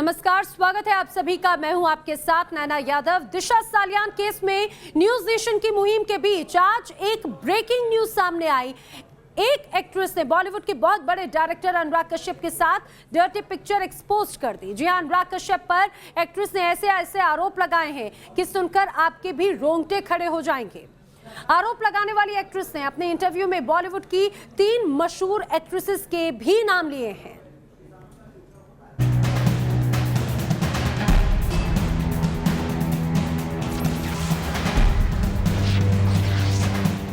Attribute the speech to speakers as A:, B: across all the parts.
A: नमस्कार, स्वागत है आप सभी का। मैं हूं आपके साथ नैना यादव। दिशा सालियान केस में न्यूज नेशन की मुहिम के बीच आज एक ब्रेकिंग न्यूज सामने आई। एक एक्ट्रेस ने बॉलीवुड के बहुत बड़े डायरेक्टर अनुराग कश्यप के साथ डर्टी पिक्चर एक्सपोज कर दी। जी हां, अनुराग कश्यप पर एक्ट्रेस ने ऐसे आरोप लगाए हैं कि सुनकर आपके भी रोंगटे खड़े हो जाएंगे। आरोप लगाने वाली एक्ट्रेस ने अपने इंटरव्यू में बॉलीवुड की 3 मशहूर एक्ट्रेसेस के भी नाम लिए हैं।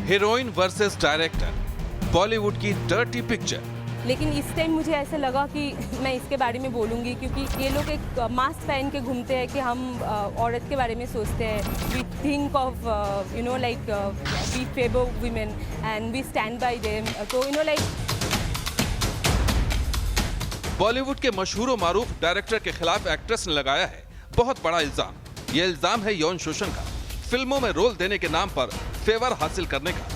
B: हीरोइन वर्सेस डायरेक्टर, बॉलीवुड की डर्टी पिक्चर।
C: लेकिन इस टाइम मुझे ऐसे लगा कि मैं इसके बारे में बोलूँगी क्योंकि ये लोग एक मास्क पहन के घूमते हैं कि हम औरत के बारे में सोचते हैं। We think of like we favour women and we stand by them. तो लाइक
B: बॉलीवुड के मशहूर मारूफ डायरेक्टर के खिलाफ एक्ट्रेस ने लगाया है बहुत बड़ा इल्जाम। ये इल्जाम है यौन शोषण का, फिल्मों में रोल देने के नाम पर फेवर हासिल करने का।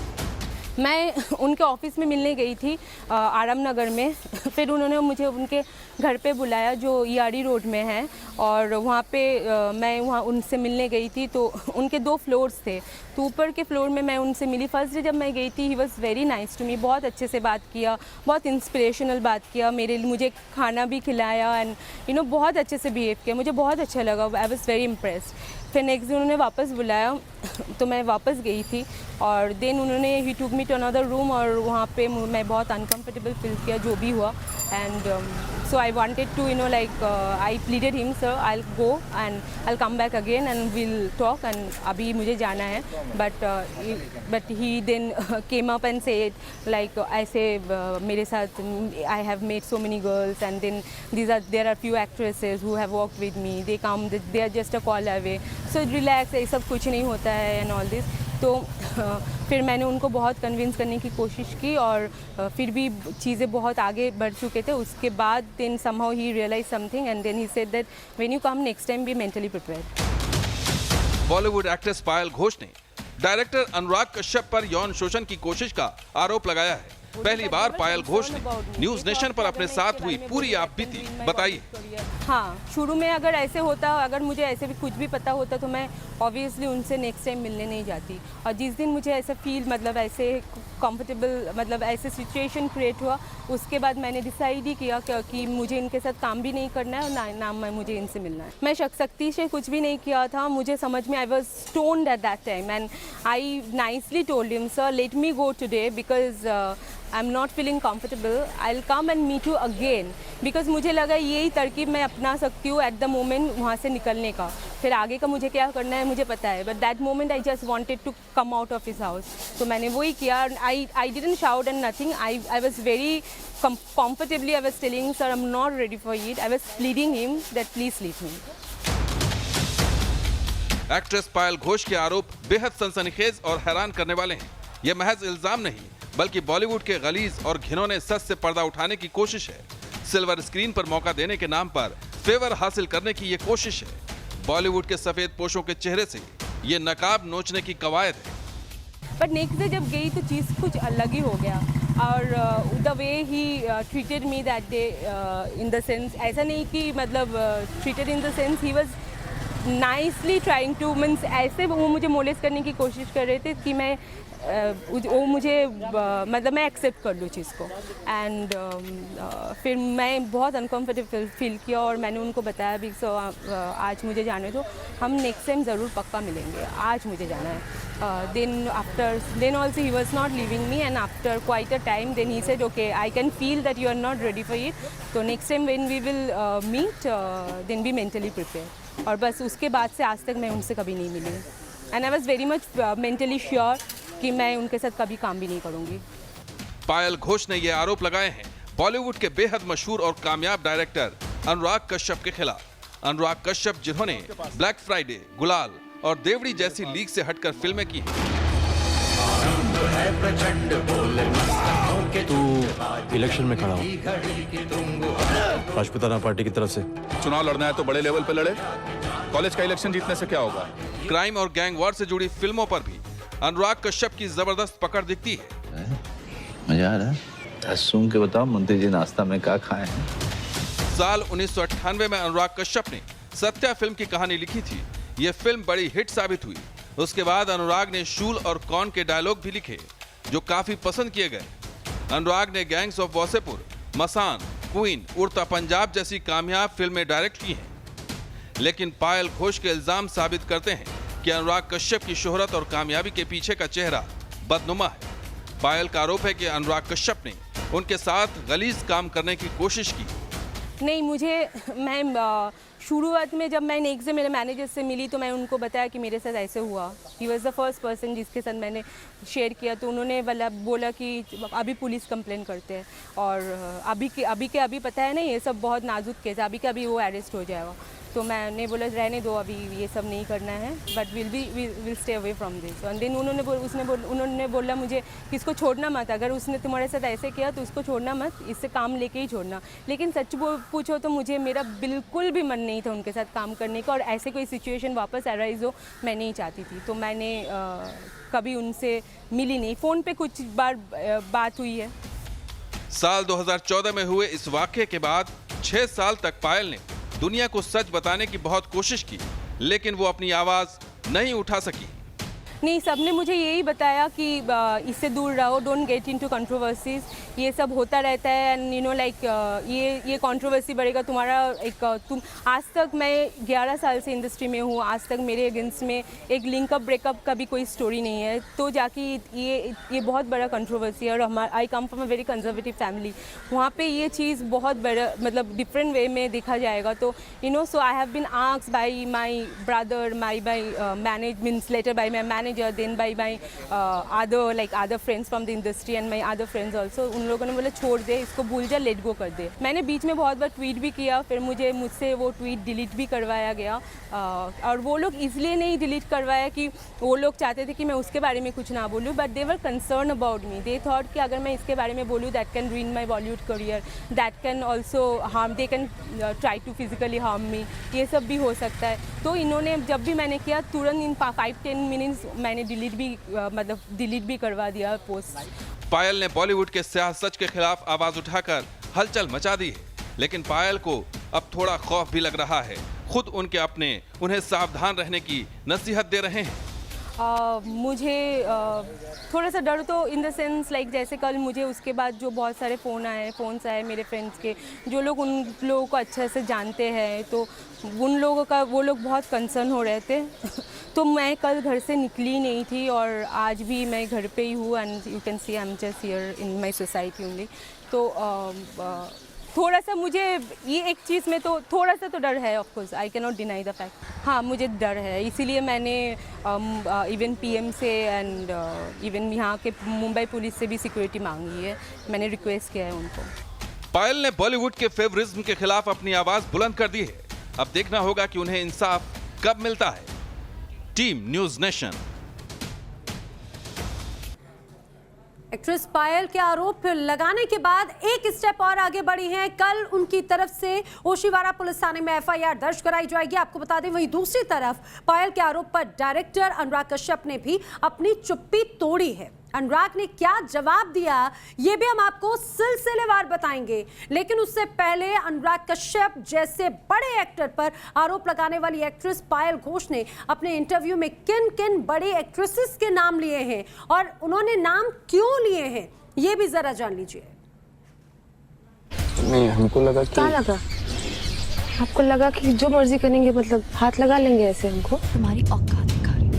C: मैं उनके ऑफिस में मिलने गई थी आराम नगर में। फिर उन्होंने मुझे उनके घर पे बुलाया जो ईआरडी रोड में है, और वहाँ पे मैं वहाँ उनसे मिलने गई थी। तो उनके 2 फ्लोर्स थे, तो ऊपर के फ्लोर में मैं उनसे मिली। फर्स्ट डे जब मैं गई थी, he was very nice to me. बहुत अच्छे से बात किया, बहुत इंस्पिरेशनल बात किया, मुझे खाना भी खिलाया एंड बहुत अच्छे से बिहेव किया। मुझे बहुत अच्छा लगा, आई वॉज़ वेरी इम्प्रेस्ड। फिर नेक्स्ट डे उन्होंने वापस बुलाया तो मैं वापस गई थी, और देन उन्होंने ही टूक मी टू अनदर रूम, और वहाँ पे मैं बहुत अनकम्फर्टेबल फील किया जो भी हुआ। And so I wanted to like I pleaded him, sir I will go and I will come back again and will talk, and अभी मुझे जाना है। But he then came up and said like ऐसे मेरे साथ I have made so many girls and then there are few actresses who have worked with me, they come, they are just a call away, so relax, ये सब कुछ नहीं होता है and all this. तो फिर मैंने उनको बहुत कन्विंस करने की कोशिश की, और फिर भी चीज़ें बहुत आगे बढ़ चुके थे। उसके बाद then somehow he realize something and then he said that when you come next time be mentally prepared.
B: Bollywood actress Payal Ghosh ने डायरेक्टर अनुराग कश्यप पर यौन शोषण की कोशिश का आरोप लगाया है। पहली बार पायल घोष ने न्यूज नेशन पर अपने साथ हुई पूरी आपबीती बताई।
C: हाँ, शुरू में अगर ऐसे होता, अगर मुझे ऐसे भी कुछ भी पता होता तो मैं ऑब्वियसली उनसे नेक्स्ट टाइम मिलने नहीं जाती। और जिस दिन मुझे ऐसा फील ऐसे कंफर्टेबल ऐसे सिचुएशन क्रिएट हुआ, उसके बाद मैंने डिसाइड ही किया कि मुझे इनके साथ काम भी नहीं करना है और ना मुझे इनसे मिलना है। मैं शक्ति से कुछ भी नहीं किया था, मुझे समझ में आई was stoned at that time and I nicely told him, sir let me go today because I am not feeling comfortable, I will come and meet you again. Because मुझे लगा यही तरकीब मैं अपना सकती हूँ एट द मोमेंट वहाँ से निकलने का। फिर आगे का मुझे क्या करना है मुझे पता है, but that moment I just wanted to come out of his house. तो मैंने वही किया। I didn't shout and nothing, I was very comfortably I was telling sir I'm not ready for it. I was pleading him that please leave me.
B: Actress Payal Ghosh के आरोप बेहद सनसनीखेज और हैरान करने वाले हैं। ये महज इल्जाम नहीं, बल्कि बॉलीवुड के गलीज और घिनौने सच से पर्दा उठाने की कोशिश है। सिल्वर स्क्रीन पर मौका देने के नाम पर फेवर हासिल करने की ये कोशिश है। बॉलीवुड के सफेद पोशों के चेहरे से ये नकाब नोचने की कवायद है।
C: बट नेक्स्ट डे जब गई तो चीज़ कुछ अलग ही हो गया, और the way he treated me that day in the sense, ऐसा नहीं कि treated in the sense he was nicely trying two means ऐसे वो मुझे मोलेस्ट करने की कोशिश कर रहे थे कि मैं वो मुझे मैं एक्सेप्ट कर लूँ चीज़ को। एंड फिर मैं बहुत अनकम्फर्टेबल फील किया, और मैंने उनको बताया भी सो आज मुझे जाने दो, हम नेक्स्ट टाइम ज़रूर पक्का मिलेंगे, आज मुझे जाना है। then also he was not leaving me, and after quite a time then he said okay I can feel that you are not ready for it, so next time when we will meet then be mentally prepared। और बस उसके बाद से आज तक मैं उनसे कभी नहीं मिली, and I was very much mentally sure कि मैं उनके साथ कभी काम भी नहीं करूँगी।
B: पायल घोष ने ये आरोप लगाए हैं बॉलीवुड के बेहद मशहूर और कामयाब डायरेक्टर अनुराग कश्यप के खिलाफ। अनुराग कश्यप जिन्होंने ब्लैक फ्राइडे, गुलाल और देवड़ी जैसी लीग से हटकर फिल्में की।
D: तू इलेक्शन में खड़ा हो, राजपूताना पार्टी की तरफ से
E: चुनाव लड़ना है तो बड़े लेवल पे लड़े, कॉलेज का इलेक्शन जीतने से क्या होगा।
B: क्राइम और गैंग वॉर से जुड़ी फिल्मों पर भी अनुराग कश्यप की जबरदस्त पकड़ दिखती है।
F: मजा आ रहा है? सूंघ के बताओ मंत्री जी नाश्ता में क्या खाए हैं?
B: साल 1998 में अनुराग कश्यप ने सत्या फिल्म की कहानी लिखी थी। यह फिल्म बड़ी हिट साबित हुई। उसके बाद अनुराग ने शूल और कौन के डायलॉग भी लिखे जो काफी पसंद किए गए। अनुराग ने gangs of Wasseypur, Masaan, Queen, Udta Punjab जैसी कामयाब फिल्में डायरेक्ट की हैं। लेकिन पायल घोष के इल्जाम साबित करते हैं कि अनुराग कश्यप की शोहरत और कामयाबी के पीछे का चेहरा बदनुमा है। पायल का आरोप है कि अनुराग कश्यप ने उनके साथ गलीज काम करने की कोशिश की।
C: नहीं, मैं शुरुआत में जब मैं नेक्स्ट डे मेरे मैनेजर से मिली तो मैं उनको बताया कि मेरे साथ ऐसे हुआ। He was the first person जिसके साथ मैंने शेयर किया। तो उन्होंने बोला कि अभी पुलिस कंप्लेन करते हैं और अभी पता है ना, ये सब बहुत नाजुक केस है, अभी के अभी वो अरेस्ट हो जाएगा। तो मैंने बोला रहने दो, अभी ये सब नहीं करना है, but will stay away from this. And then उन्होंने बोला मुझे कि इसको छोड़ना मत, अगर उसने तुम्हारे साथ ऐसे किया तो उसको छोड़ना मत, इससे काम लेके ही छोड़ना। लेकिन सच पूछो तो मेरा बिल्कुल भी मन नहीं था उनके साथ काम करने का, और ऐसे कोई सिचुएशन वापस अराइज हो मैं नहीं चाहती थी। तो मैंने कभी उनसे मिली नहीं, फ़ोन पे कुछ बार बात हुई है।
B: साल 2014 में हुए इस वाकये के बाद 6 साल तक पायल ने दुनिया को सच बताने की बहुत कोशिश की, लेकिन वो अपनी आवाज नहीं उठा सकी।
C: नहीं, सबने मुझे यही बताया कि इससे दूर रहो, डोंट गेट इनटू कंट्रोवर्सीज, ये सब होता रहता है। एंड यू नो लाइक ये कंट्रोवर्सी बढ़ेगा तुम्हारा तुम आज तक मैं 11 साल से इंडस्ट्री में हूँ, आज तक मेरे अगेंस्ट में एक लिंकअप ब्रेकअप का भी कोई स्टोरी नहीं है। तो जाके ये बहुत बड़ा कंट्रोवर्सी है। और I come from a very conservative family, वहाँ पे ये चीज़ बहुत बड़ा मतलब डिफरेंट वे में देखा जाएगा। तो you know, so I have been asked by my brother, later by my manager, then by my other friends from the industry and my other friends also। उन लोगों ने बोला छोड़ दे, इसको भूल जा, लेट गो कर दे। मैंने बीच में बहुत बार ट्वीट भी किया, फिर मुझसे वो ट्वीट डिलीट भी करवाया गया। और वो लोग इसलिए नहीं डिलीट करवाया कि वो लोग चाहते थे कि मैं उसके बारे में कुछ ना बोलूँ, but they were concern about me. They thought कि अगर मैं इसके बारे में बोलूँ that can ruin my Bollywood career, that can also harm, they can try to physically harm me, ये सब भी हो सकता है। तो इन्होंने जब भी मैंने किया तुरंत इन 5-10 मिनट्स मैंने डिलीट भी करवा दिया पोस्ट।
B: पायल ने बॉलीवुड के स्याह सच के खिलाफ आवाज उठाकर हलचल मचा दी है, लेकिन पायल को अब थोड़ा खौफ भी लग रहा है। खुद उनके अपने उन्हें सावधान रहने की नसीहत दे रहे हैं।
C: मुझे थोड़ा सा डर तो इन द सेंस लाइक जैसे कल मुझे उसके बाद जो बहुत सारे फ़ोन्स आए मेरे फ्रेंड्स के, जो लोग उन लोगों को अच्छे से जानते हैं, तो उन लोगों का वो लोग बहुत कंसर्न हो रहे थे। तो मैं कल घर से निकली नहीं थी और आज भी मैं घर पे ही हूँ। And you can see I am just here in my society only. तो थोड़ा सा मुझे ये एक चीज़ में तो थोड़ा सा तो डर है, of course I can not deny the fact. हाँ, मुझे डर है, इसीलिए मैंने इवन पीएम से एंड इवन यहाँ के मुंबई पुलिस से भी सिक्योरिटी मांगी है, मैंने रिक्वेस्ट किया है उनको।
B: पायल ने बॉलीवुड के फेवरिज्म के खिलाफ अपनी आवाज बुलंद कर दी है। अब देखना होगा कि उन्हें इंसाफ कब मिलता है। Team news nation.
A: एक्ट्रेस पायल के आरोप लगाने के बाद एक स्टेप और आगे बढ़ी हैं। कल उनकी तरफ से ओशिवारा पुलिस थाने में एफआईआर दर्ज कराई जाएगी। आपको बता दें, वहीं दूसरी तरफ पायल के आरोप पर डायरेक्टर अनुराग कश्यप ने भी अपनी चुप्पी तोड़ी है। अनुराग ने क्या जवाब दिया ये भी हम आपको सिलसिलेवार बताएंगे, लेकिन उससे पहले अनुराग कश्यप जैसे बड़े एक्टर पर आरोप लगाने वाली एक्ट्रेस पायल घोष ने अपने इंटरव्यू में किन किन बड़ी एक्ट्रेसेस के नाम लिए हैं और उन्होंने नाम क्यों लिए हैं ये भी जरा जान लीजिए।
F: नहीं, हमको लगा कि... क्या लगा? आपको लगा कि जो मर्जी करेंगे, मतलब हाथ लगा लेंगे ऐसे हमको?
G: तुम्हारी औकात दिखा रही।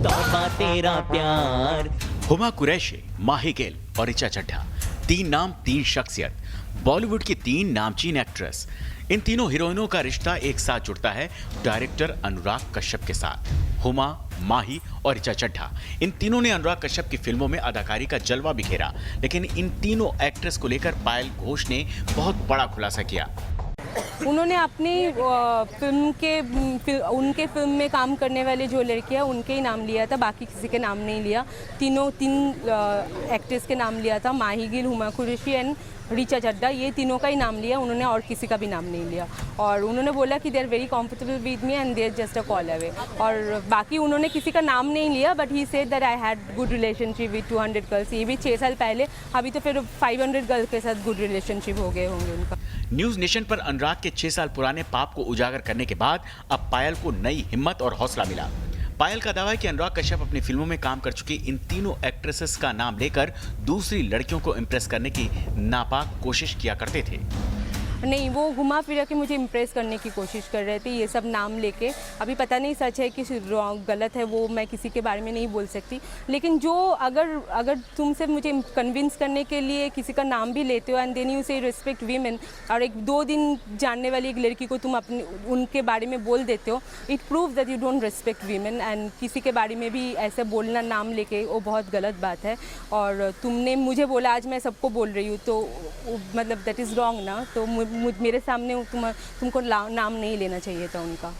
G: तौबा तेरा प्यार।
H: हुमा कुरैशी, माही गिल और ऋचा चड्ढा, 3 नाम 3 शख्सियत, बॉलीवुड की 3 नामचीन एक्ट्रेस। इन तीनों हीरोइनों का रिश्ता एक साथ जुड़ता है डायरेक्टर अनुराग कश्यप के साथ। हुमा, माही और ऋचा चड्ढा, इन तीनों ने अनुराग कश्यप की फिल्मों में अदाकारी का जलवा बिखेरा, लेकिन इन तीनों एक्ट्रेस को लेकर पायल घोष ने बहुत बड़ा खुलासा किया।
C: उन्होंने अपनी उनके फिल्म में काम करने वाले जो लड़कियां उनके ही नाम लिया था, बाकी किसी के नाम नहीं लिया। 3 एक्ट्रेस के नाम लिया था, माही गिल, हुमा कुरैशी एंड ऋचा चड्ढा, ये तीनों का ही नाम लिया उन्होंने और किसी का भी नाम नहीं लिया। और उन्होंने बोला कि they are very comfortable with me and they are just a call away. और बाकी उन्होंने किसी का नाम नहीं लिया, but he said that I had good relationship with 200 girls. ये भी 6 साल पहले, अभी तो फिर 500 गर्ल्स के साथ गुड रिलेशनशिप हो गए होंगे उनका।
H: न्यूज नेशन पर अनुराग के 6 साल पुराने पाप को उजागर करने के बाद अब पायल को नई हिम्मत और हौसला मिला। पायल का दावा है कि अनुराग कश्यप अपनी फिल्मों में काम कर चुकी इन तीनों एक्ट्रेसेस का नाम लेकर दूसरी लड़कियों को इम्प्रेस करने की नापाक कोशिश किया करते थे।
C: नहीं, वो घुमा फिरा के मुझे इम्प्रेस करने की कोशिश कर रहे थे, ये सब नाम लेके। अभी पता नहीं सच है कि रॉन्ग गलत है, वो मैं किसी के बारे में नहीं बोल सकती। लेकिन जो अगर तुमसे मुझे कन्विंस करने के लिए किसी का नाम भी लेते हो एंड देन यू से रिस्पेक्ट वीमेन, और एक 2 दिन जानने वाली एक लड़की को तुम अपने उनके बारे में बोल देते हो, it prove that you don't respect women. And किसी के बारे में भी ऐसे बोलना नाम लेके, वो बहुत गलत बात है। और तुमने मुझे बोला, आज मैं सबको बोल रही हूँ, तो मतलब दैट इज़ रॉन्ग ना। तो मेरे सामने तुमको नाम नहीं लेना चाहिए था उनका।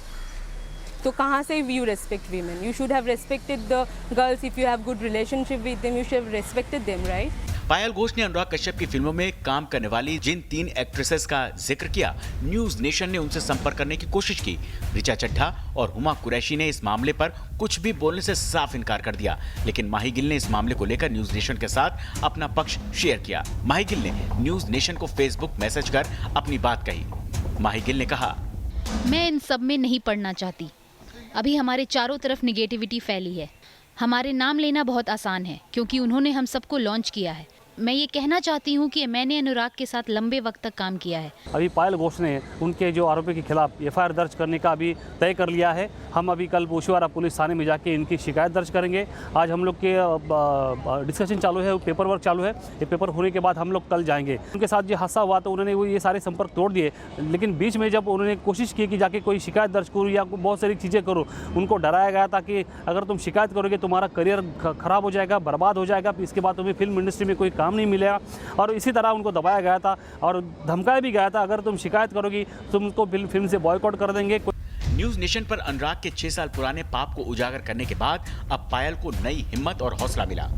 C: तो कहाँ से you respect women? You should have respected the girls. If you have good relationship with them, you should have respected them, right?
H: Payal Ghosh ने अनुराग कश्यप की फिल्मों में काम करने वाली जिन 3 एक्ट्रेसेस का जिक्र किया, न्यूज नेशन ने उनसे संपर्क करने की कोशिश की। ऋचा चड्ढा और हुमा कुरैशी ने इस मामले पर कुछ भी बोलने से साफ इनकार कर दिया, लेकिन माही गिल ने इस मामले को लेकर न्यूज नेशन के साथ अपना पक्ष शेयर किया। माही गिल ने न्यूज नेशन को फेसबुक मैसेज कर अपनी बात कही। माही गिल ने कहा,
I: मैं इन सब में नहीं पढ़ना चाहती। अभी हमारे चारों तरफ निगेटिविटी फैली है। हमारे नाम लेना बहुत आसान है क्योंकि उन्होंने हम सबको लॉन्च किया है। मैं ये कहना चाहती हूँ कि मैंने अनुराग के साथ लंबे वक्त तक काम किया है।
J: अभी पायल घोष ने उनके जो आरोपी के खिलाफ एफआईआर दर्ज करने का अभी तय कर लिया है। हम अभी कल पोशीवाड़ा पुलिस थाने में जाके इनकी शिकायत दर्ज करेंगे। आज हम लोग के डिस्कशन चालू है, पेपर वर्क चालू है। ये पेपर होने के बाद हम लोग कल जाएंगे। उनके साथ जो हादसा हुआ तो उन्होंने वो ये सारे संपर्क तोड़ दिए, लेकिन बीच में जब उन्होंने कोशिश की कि जाके कोई शिकायत दर्ज करूँ या बहुत सारी चीज़ें करूँ, उनको डराया गया था कि अगर तुम शिकायत करोगे तुम्हारा करियर खराब हो जाएगा, बर्बाद हो जाएगा, इसके बाद तुम्हें फिल्म इंडस्ट्री में कोई काम नहीं मिलेगा। और इसी तरह उनको दबाया गया था और धमकाया भी गया था, अगर तुम शिकायत करोगी तुमको फिल्म से बॉयकॉट कर देंगे।
H: न्यूज नेशन पर अनुराग के 6 साल पुराने पाप को उजागर करने के बाद अब पायल को नई हिम्मत और हौसला मिला।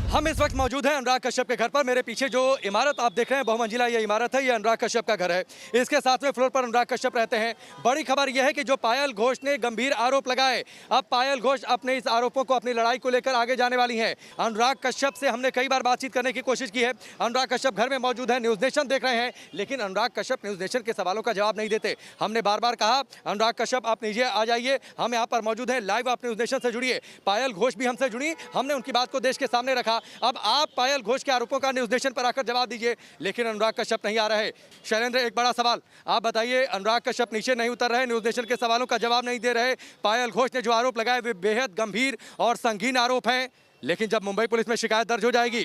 K: हम इस वक्त मौजूद हैं अनुराग कश्यप के घर पर। मेरे पीछे जो इमारत आप देख रहे हैं, बहुमंजिला ये इमारत है, ये अनुराग कश्यप का घर है। इसके 7वें फ्लोर पर अनुराग कश्यप रहते हैं। बड़ी खबर यह है कि जो पायल घोष ने गंभीर आरोप लगाए, अब पायल घोष अपने इस आरोपों को, अपनी लड़ाई को लेकर आगे जाने वाली हैं। अनुराग कश्यप से हमने कई बार बातचीत करने की कोशिश की है। अनुराग कश्यप घर में मौजूद है, न्यूज नेशन देख रहे हैं, लेकिन अनुराग कश्यप न्यूज नेशन के सवालों का जवाब नहीं देते। हमने बार बार कहा, अनुराग कश्यप आप नीचे आ जाइए, हम यहाँ पर मौजूद हैं, लाइव आप न्यूज नेशन से जुड़िए। पायल घोष भी हमसे जुड़ी, हमने उनकी बात को देश के सामने रखा। अब आप पायल घोष के आरोपों का न्यूज नेशन पर आकर जवाब दीजिए, लेकिन अनुराग कश्यप नहीं आ रहे। शैलेंद्र, एक बड़ा सवाल आप बताइए, अनुराग कश्यप नीचे नहीं उतर रहे, न्यूज नेशन के सवालों का जवाब नहीं दे रहे। पायल घोष ने जो आरोप लगाए वे बेहद गंभीर और संगीन आरोप हैं, लेकिन जब मुंबई पुलिस में शिकायत दर्ज हो जाएगी,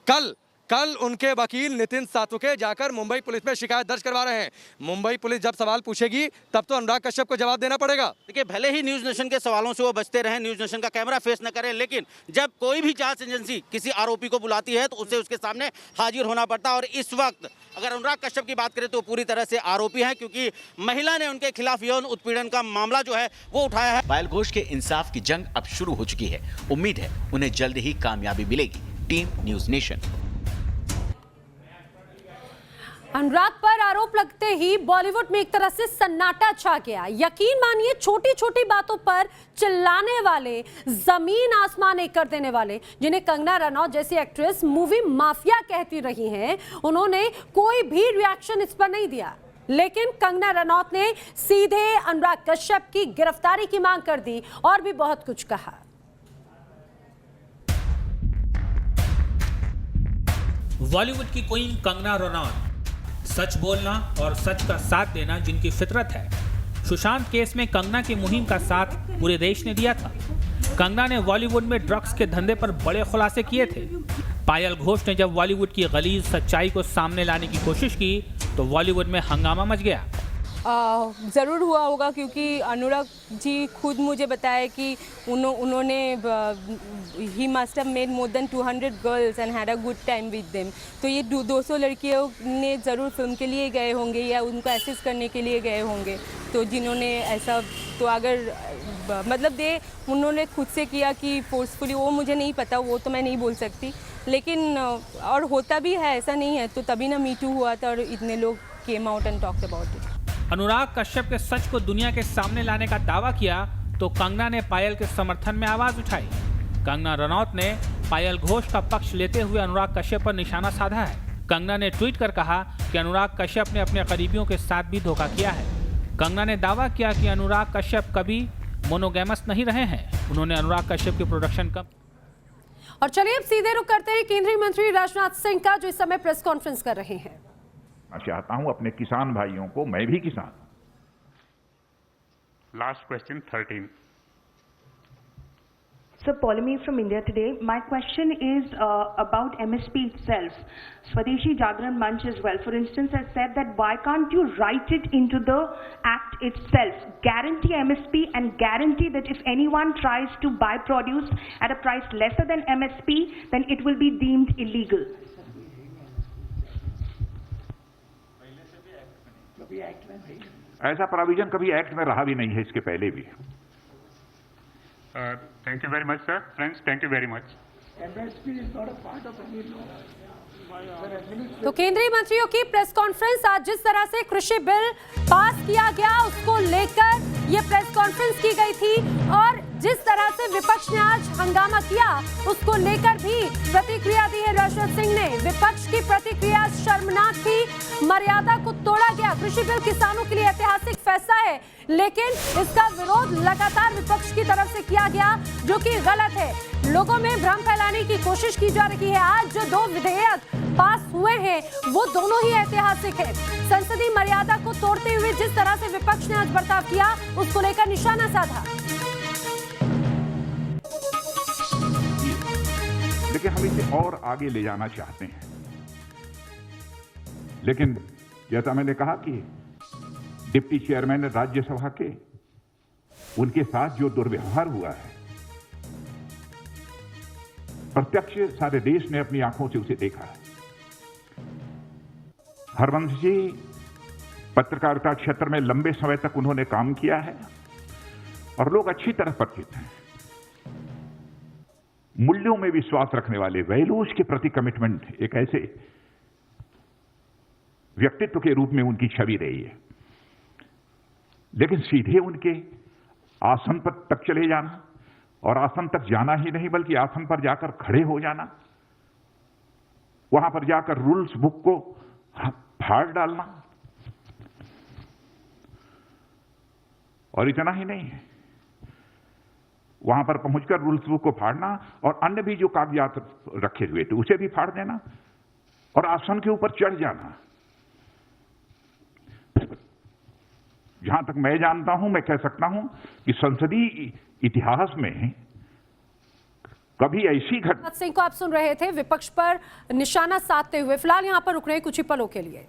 K: कल उनके वकील नितिन सातुके जाकर मुंबई पुलिस में शिकायत दर्ज करवा रहे हैं। मुंबई पुलिस जब सवाल पूछेगी तब तो अनुराग कश्यप को जवाब देना पड़ेगा।
L: देखिए, भले ही न्यूज नेशन के सवालों से वो बचते रहें, न्यूज नेशन का कैमरा फेस न करें, लेकिन जब कोई भी जांच एजेंसी किसी आरोपी को बुलाती है तो उसे उसके सामने हाजिर होना पड़ता है। और इस वक्त अगर अनुराग कश्यप की बात करें तो पूरी तरह से आरोपी हैं, क्योंकि महिला ने उनके खिलाफ यौन उत्पीड़न का मामला जो है वो उठाया है।
H: पायल घोष के इंसाफ की जंग अब शुरू हो चुकी है। उम्मीद है उन्हें जल्द ही कामयाबी मिलेगी। Team news nation.
A: अनुराग पर आरोप लगते ही बॉलीवुड में एक तरह से सन्नाटा छा गया। यकीन मानिए, छोटी छोटी बातों पर चिल्लाने वाले, जमीन आसमान एक कर देने वाले, जिन्हें कंगना रनौत जैसी एक्ट्रेस मूवी माफिया कहती रही हैं, उन्होंने कोई भी रिएक्शन इस पर नहीं दिया। लेकिन कंगना रनौत ने सीधे अनुराग कश्यप की गिरफ्तारी की मांग कर दी और भी बहुत कुछ कहा।
M: बॉलीवुड की क्वीन कंगना रनौत, सच बोलना और सच का साथ देना जिनकी फितरत है। सुशांत केस में कंगना की मुहिम का साथ पूरे देश ने दिया था। कंगना ने बॉलीवुड में ड्रग्स के धंधे पर बड़े खुलासे किए थे। पायल घोष ने जब बॉलीवुड की गलीज सच्चाई को सामने लाने की कोशिश की तो बॉलीवुड में हंगामा मच गया।
C: ज़रूर हुआ होगा, क्योंकि अनुराग जी खुद मुझे बताया कि उन्होंने he must have made more than 200 girls and had a good time with them. तो ये 200 लड़कियों ने ज़रूर फिल्म के लिए गए होंगे या उनको असिस्ट करने के लिए गए होंगे। तो जिन्होंने ऐसा, तो अगर मतलब उन्होंने खुद से किया कि फोर्सफुली, वो मुझे नहीं पता, वो तो मैं नहीं बोल सकती, लेकिन और होता भी है, ऐसा नहीं है। तो तभी ना मी टू हुआ था और इतने लोग came out and talked about it.
M: Anurag Kashyap के सच को दुनिया के सामने लाने का दावा किया तो कंगना ने पायल के समर्थन में आवाज उठाई। कंगना रनौत ने पायल घोष का पक्ष लेते हुए अनुराग कश्यप पर निशाना साधा है। कंगना ने ट्वीट कर कहा कि अनुराग कश्यप ने अपने करीबियों के साथ भी धोखा किया है। कंगना ने दावा किया कि अनुराग कश्यप कभी मोनोगैमस नहीं रहे हैं। उन्होंने अनुराग कश्यप की प्रोडक्शन कंपनी।
A: और चलिए अब सीधे रुख करते हैं केंद्रीय मंत्री राजनाथ सिंह का, जो इस समय प्रेस कॉन्फ्रेंस कर रहे हैं।
N: मैं चाहता हूं अपने किसान भाइयों को, मैं भी किसान।
O: Last question 13।
P: Sir, Polemy from India Today. My question is about MSP itself. Swadeshi Jagran Manch as well, for instance, has said that why can't you write it into the act itself? Guarantee MSP and guarantee that if anyone tries to buy produce at a price lesser than MSP, then it will be deemed illegal.
N: ऐसा provision कभी act में रहा भी नहीं है, इसके पहले भी।
O: Thank you very much, sir. Friends, thank you very much.
A: तो केंद्रीय मंत्रियों की प्रेस कॉन्फ्रेंस, आज जिस तरह से कृषि बिल पास किया गया उसको लेकर ये प्रेस कॉन्फ्रेंस की गई थी, और जिस तरह से विपक्ष ने आज हंगामा किया उसको लेकर भी प्रतिक्रिया दी है राजनाथ सिंह ने। विपक्ष की प्रतिक्रिया शर्मनाक थी, मर्यादा को तोड़ा गया। कृषि बिल किसानों के लिए ऐतिहासिक फैसला है, लेकिन इसका विरोध लगातार विपक्ष की तरफ से किया गया, जो कि गलत है। लोगों में भ्रम फैलाने की कोशिश की जा रही है। आज जो दो विधेयक पास हुए हैं वो दोनों ही ऐतिहासिक है। संसदीय मर्यादा को तोड़ते हुए जिस तरह से विपक्ष ने आज बर्ताव किया उसको लेकर निशाना साधा।
N: लेकिन हम इसे और आगे ले जाना चाहते हैं, लेकिन जैसा मैंने कहा कि डिप्टी चेयरमैन राज्यसभा के, उनके साथ जो दुर्व्यवहार हुआ है, प्रत्यक्ष सारे देश ने अपनी आंखों से उसे देखा है। हरवंश जी पत्रकारिता क्षेत्र में लंबे समय तक उन्होंने काम किया है और लोग अच्छी तरह परिचित हैं। मूल्यों में विश्वास रखने वाले, वैल्यूज के प्रति कमिटमेंट, एक ऐसे व्यक्तित्व के रूप में उनकी छवि रही है। लेकिन सीधे उनके आसन पर तक चले जाना, और आसन तक जाना ही नहीं बल्कि आसन पर जाकर खड़े हो जाना, वहां पर जाकर रूल्स बुक को फाड़ डालना, और इतना ही नहीं, वहां पर पहुंचकर रूल्स बुक को फाड़ना और अन्य भी जो कागजात रखे हुए थे उसे भी फाड़ देना और आसन के ऊपर चढ़ जाना। जहां तक मैं जानता हूं, मैं कह सकता हूं कि संसदीय इतिहास में कभी ऐसी घटना।
A: सिंह को आप सुन रहे थे विपक्ष पर निशाना साधते हुए। फिलहाल यहां पर रुक रहे कुछ ही पलों के लिए।